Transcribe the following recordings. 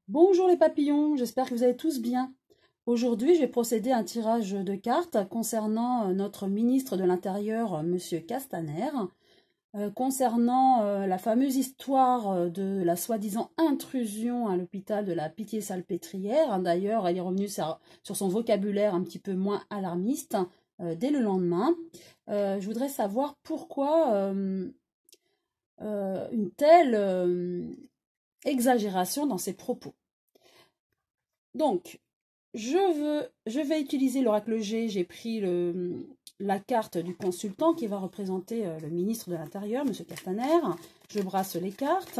Bonjour les papillons, j'espère que vous allez tous bien. Aujourd'hui, je vais procéder à un tirage de cartes concernant notre ministre de l'Intérieur, Monsieur Castaner, concernant la fameuse histoire de la soi-disant intrusion à l'hôpital de la Pitié-Salpêtrière. D'ailleurs, elle est revenue sur son vocabulaire un petit peu moins alarmiste dès le lendemain. Je voudrais savoir pourquoi une telle exagération dans ses propos. Donc, je vais utiliser l'oracle G. J'ai pris la carte du consultant qui va représenter le ministre de l'Intérieur, M. Castaner. Je brasse les cartes.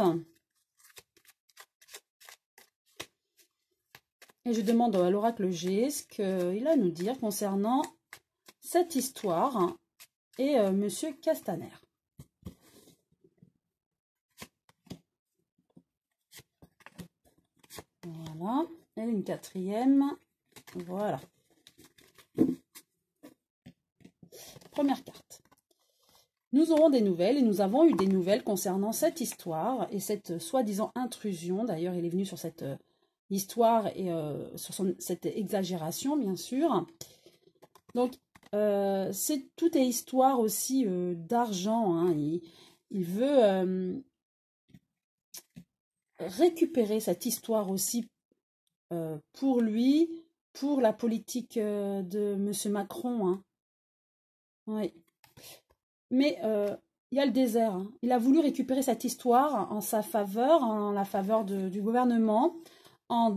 Et je demande à l'oracle G ce qu'il a à nous dire concernant cette histoire et M. Castaner. Voilà. Et une quatrième. Voilà. Première carte. Nous aurons des nouvelles et nous avons eu des nouvelles concernant cette histoire et cette soi-disant intrusion. D'ailleurs, il est venu sur cette histoire et sur cette exagération, bien sûr. Donc, tout est histoire aussi d'argent. Hein. Il veut récupérer cette histoire aussi pour lui, pour la politique de M. Macron. Hein. Oui. Mais il y a le désert. Hein. Il a voulu récupérer cette histoire en sa faveur, en la faveur du gouvernement, en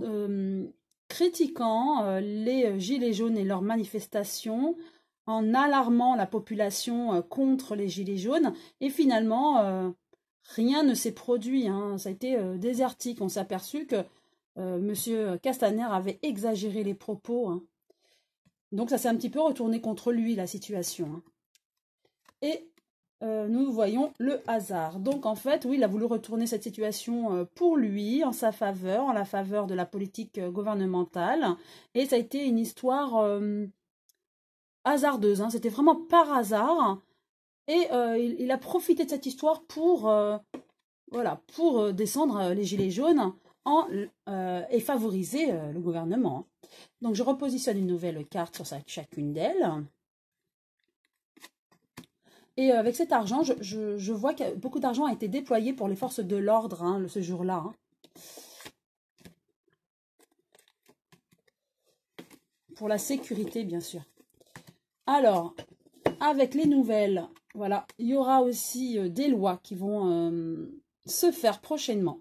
critiquant les gilets jaunes et leurs manifestations, en alarmant la population contre les gilets jaunes. Et finalement, rien ne s'est produit. Hein. Ça a été désertique. On s'est aperçu que M. Castaner avait exagéré les propos. Hein. Donc ça s'est un petit peu retourné contre lui, la situation. Hein. Et nous voyons le hasard. Donc en fait, oui, il a voulu retourner cette situation pour lui, en sa faveur, en la faveur de la politique gouvernementale. Et ça a été une histoire hasardeuse. Hein. C'était vraiment par hasard. Et il a profité de cette histoire pour, voilà, pour descendre les gilets jaunes et favoriser le gouvernement. Donc je repositionne une nouvelle carte sur chacune d'elles. Et avec cet argent, je vois que beaucoup d'argent a été déployé pour les forces de l'ordre hein, ce jour-là. Hein. Pour la sécurité, bien sûr. Alors, avec les nouvelles, voilà, il y aura aussi des lois qui vont se faire prochainement.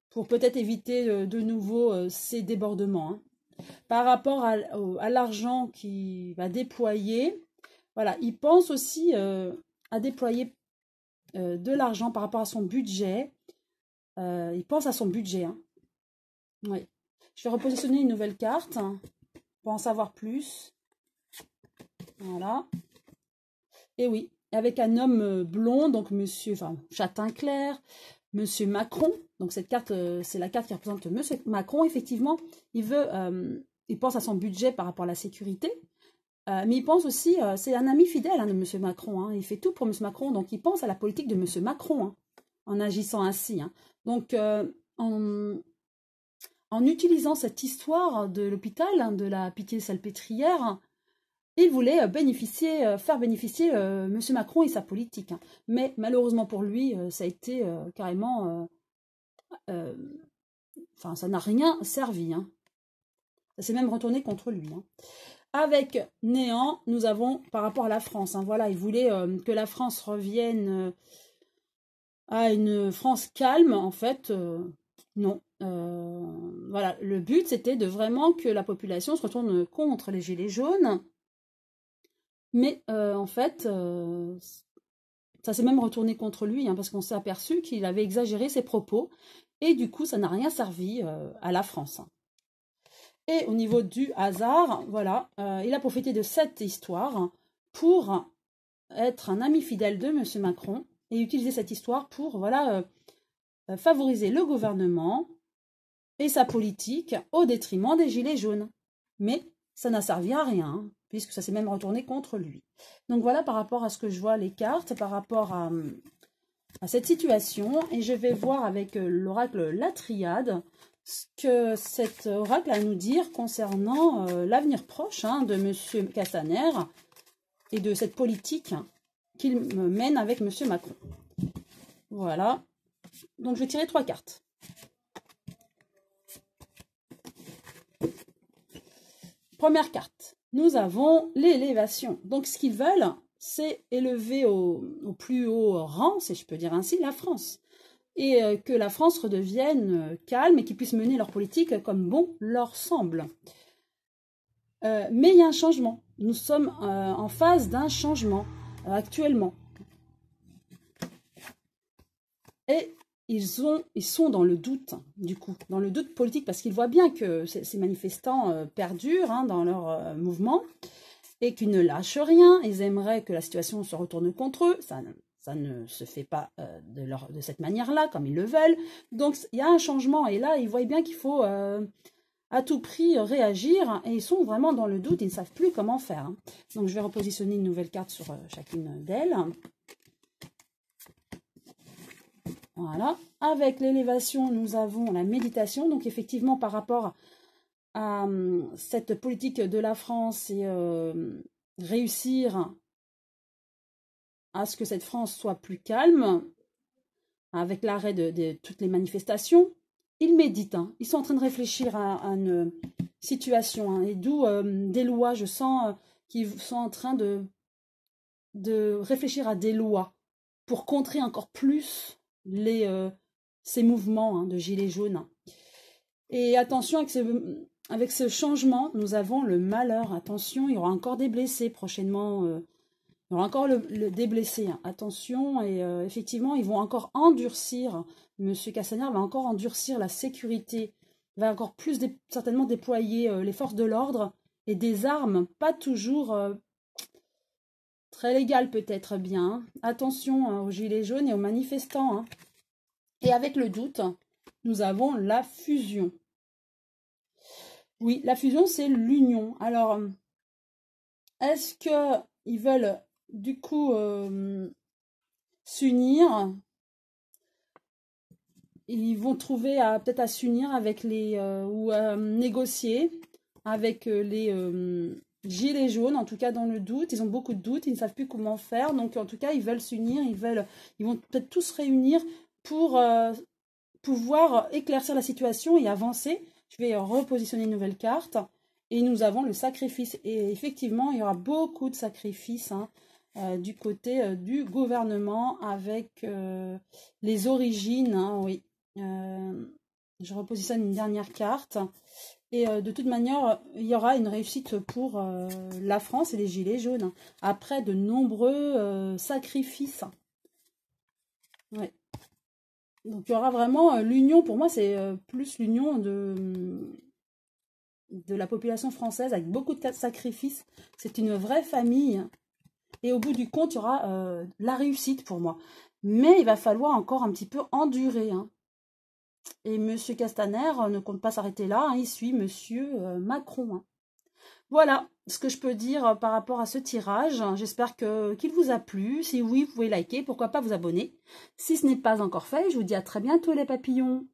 Pour peut-être éviter de nouveau ces débordements. Hein. Par rapport à l'argent qui va déployer, voilà, il pense aussi à déployer de l'argent par rapport à son budget. Il pense à son budget. Hein. Oui. Je vais repositionner une nouvelle carte hein, pour en savoir plus. Voilà. Et oui, avec un homme blond, donc monsieur, enfin, châtain clair, monsieur Macron. Donc cette carte, c'est la carte qui représente monsieur Macron. Effectivement, il pense à son budget par rapport à la sécurité. Mais il pense aussi, c'est un ami fidèle hein, de M. Macron. Hein, il fait tout pour M. Macron, donc il pense à la politique de M. Macron hein, en agissant ainsi. Hein. Donc, en utilisant cette histoire de l'hôpital, hein, de la Pitié-Salpêtrière, il voulait faire bénéficier M. Macron et sa politique. Hein. Mais malheureusement pour lui, ça a été carrément... Enfin, ça n'a rien servi. Hein. Ça s'est même retourné contre lui. Hein. Avec néant, nous avons par rapport à la France. Hein, voilà, il voulait que la France revienne à une France calme. En fait, non. Voilà, le but, c'était de vraiment que la population se retourne contre les gilets jaunes. Mais en fait, ça s'est même retourné contre lui, hein, parce qu'on s'est aperçu qu'il avait exagéré ses propos. Et du coup, ça n'a rien servi à la France. Hein. Et au niveau du hasard, voilà, il a profité de cette histoire pour être un ami fidèle de M. Macron et utiliser cette histoire pour voilà, favoriser le gouvernement et sa politique au détriment des gilets jaunes. Mais ça n'a servi à rien, hein, puisque ça s'est même retourné contre lui. Donc voilà par rapport à ce que je vois les cartes, par rapport à cette situation. Et je vais voir avec l'oracle La Triade ce que cet oracle a à nous dire concernant l'avenir proche de M. Castaner et de cette politique qu'il mène avec M. Macron. Voilà. Donc, je vais tirer 3 cartes. Première carte. Nous avons l'élévation. Donc, ce qu'ils veulent, c'est élever au plus haut rang, si je peux dire ainsi, la France. Et que la France redevienne calme et qu'ils puissent mener leur politique comme bon leur semble. Mais il y a un changement. Nous sommes en phase d'un changement actuellement. Et ils sont dans le doute, du coup, dans le doute politique, parce qu'ils voient bien que ces manifestants perdurent dans leur mouvement et qu'ils ne lâchent rien. Ils aimeraient que la situation se retourne contre eux. Ça ne se fait pas de cette manière-là, comme ils le veulent. Donc, il y a un changement. Et là, ils voient bien qu'il faut à tout prix réagir. Et ils sont vraiment dans le doute. Ils ne savent plus comment faire. Donc, je vais repositionner une nouvelle carte sur chacune d'elles. Voilà. Avec l'élévation, nous avons la méditation. Donc, effectivement, par rapport à cette politique de la France et réussir à ce que cette France soit plus calme, avec l'arrêt de toutes les manifestations, ils méditent. Ils sont en train de réfléchir à une situation. Et d'où des lois, je sens qu'ils sont en train de réfléchir à des lois pour contrer encore plus ces mouvements de gilets jaunes. Et attention, avec ce changement, nous avons le malheur. Attention, il y aura encore des blessés prochainement. Il y aura encore des blessés. Attention, et effectivement, ils vont encore endurcir. M. Castaner va encore endurcir la sécurité. Il va encore plus certainement déployer les forces de l'ordre et des armes, pas toujours très légales peut-être bien. Attention aux gilets jaunes et aux manifestants. Et avec le doute, nous avons la fusion. Oui, la fusion, c'est l'union. Alors, est-ce qu'ils veulent du coup s'unir? Ils vont trouver peut-être à s'unir avec ou à négocier avec les gilets jaunes, en tout cas dans le doute. Ils ont beaucoup de doutes, ils ne savent plus comment faire. Donc en tout cas, ils veulent s'unir, ils vont peut-être tous se réunir pour pouvoir éclaircir la situation et avancer. Je vais repositionner une nouvelle carte. Et nous avons le sacrifice. Et effectivement, il y aura beaucoup de sacrifices du côté du gouvernement avec les origines. Oui. Je repositionne une dernière carte. Et de toute manière, il y aura une réussite pour la France et les gilets jaunes. Après de nombreux sacrifices. Ouais. Donc il y aura vraiment l'union. Pour moi, c'est plus l'union de la population française avec beaucoup de sacrifices. C'est une vraie famille. Et au bout du compte, il y aura la réussite pour moi. Mais il va falloir encore un petit peu endurer. Et M. Castaner ne compte pas s'arrêter là. Il suit M. Macron. Voilà ce que je peux dire par rapport à ce tirage. J'espère qu'il vous a plu. Si oui, vous pouvez liker. Pourquoi pas vous abonner. Si ce n'est pas encore fait, je vous dis à très bientôt les papillons.